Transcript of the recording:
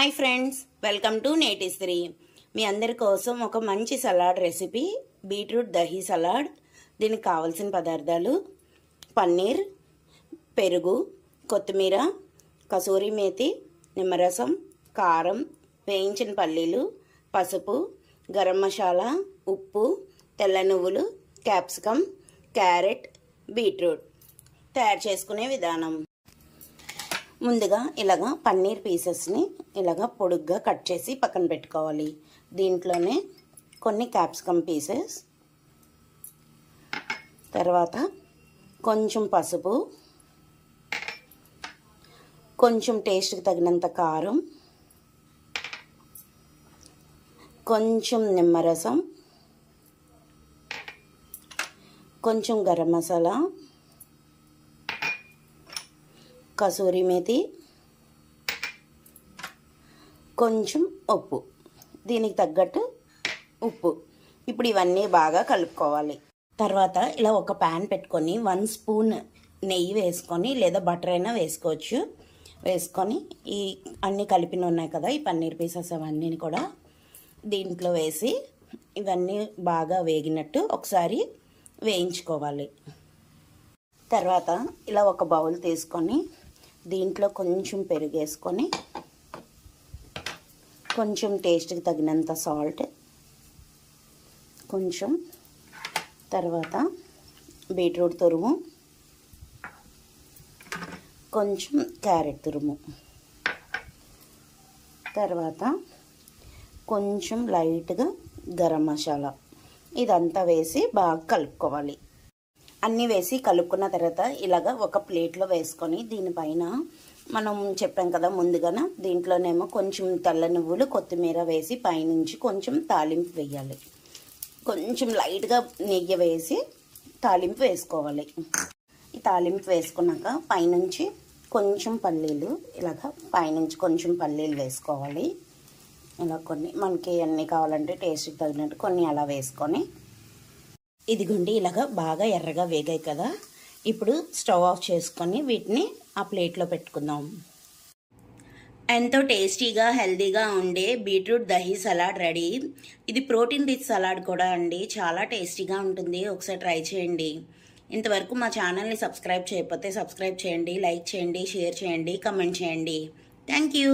Hi friends, welcome to నేటిస్త్రీ. మీ అందరి కోసం ఒక మంచి salad recipe, beetroot dahi salad. దీనికి కావలసిన పదార్థాలు: పన్నీర్, పెరుగు, కొత్తిమీర, కసూరి మేతి, నిమ్మరసం, కారం, వేయించిన పల్లీలు, పసుపు, గరం మసాలా, ఉప్పు, తెల్ల నువ్వులు, క్యాప్సికమ్, క్యారెట్, బీట్రూట్. తయారు చేసుకునే విధానం: ముందుగా ఇలాగా పన్నీర్ పీసెస్ని ఇలాగా పొడుగ్గా కట్ చేసి పక్కన పెట్టుకోవాలి. దీంట్లోనే కొన్ని క్యాప్సికమ్ పీసెస్, తర్వాత కొంచెం పసుపు, కొంచెం టేస్ట్కి తగినంత కారం, కొంచెం నిమ్మరసం, కొంచెం గరం మసాలా, కసూరి మేతి, కొంచెం ఉప్పు, దీనికి తగ్గట్టు ఉప్పు. ఇప్పుడు ఇవన్నీ బాగా కలుపుకోవాలి. తర్వాత ఇలా ఒక ప్యాన్ పెట్టుకొని 1 స్పూన్ నెయ్యి వేసుకొని లేదా బటర్ అయినా వేసుకోవచ్చు. వేసుకొని ఈ అన్నీ కలిపిన ఉన్నాయి కదా, ఈ పన్నీర్ పీసెస్ అవన్నీ కూడా దీంట్లో వేసి ఇవన్నీ బాగా వేగినట్టు ఒకసారి వేయించుకోవాలి. తర్వాత ఇలా ఒక బౌల్ తీసుకొని దీంట్లో కొంచెం పెరుగు వేసుకొని, కొంచెం టేస్ట్కి తగినంత సాల్ట్, కొంచెం తర్వాత బీట్రూట్ తురుము, కొంచెం క్యారెట్ తురుము, తర్వాత కొంచెం లైట్గా గరం మసాలా, ఇదంతా వేసి బాగా కలుపుకోవాలి. అన్నీ వేసి కలుపుకున్న తర్వాత ఇలాగ ఒక ప్లేట్లో వేసుకొని దీనిపైన మనం చెప్పాం కదా ముందుగానే, దీంట్లోనేమో కొంచెం తెల్ల నువ్వులు, కొత్తిమీర వేసి పైనుంచి కొంచెం తాలింపు వేయాలి. కొంచెం లైట్గా నెయ్యి వేసి తాలింపు వేసుకోవాలి. ఈ తాలింపు వేసుకున్నాక పైనుంచి కొంచెం పల్లీలు, ఇలాగ పైనుంచి కొంచెం పల్లీలు వేసుకోవాలి. ఇలా కొన్ని మనకి ఎన్ని కావాలంటే టేస్ట్కి తగినట్టు కొన్ని అలా వేసుకొని, ఇదిగోండి ఇలాగ బాగా ఎర్రగా వేగాయి కదా, ఇప్పుడు స్టవ్ ఆఫ్ చేసుకొని వీటిని ఆ ప్లేట్లో పెట్టుకుందాం. ఎంతో టేస్టీగా హెల్తీగా ఉండే బీట్రూట్ దహీ సలాడ్ రెడీ. ఇది ప్రోటీన్ రిచ్ సలాడ్ కూడా అండి, చాలా టేస్టీగా ఉంటుంది. ఒకసారి ట్రై చేయండి. ఇంతవరకు మా ఛానల్ని సబ్స్క్రైబ్ చేయకపోతే సబ్స్క్రైబ్ చేయండి, లైక్ చేయండి, షేర్ చేయండి, కమెంట్ చేయండి. Thank you.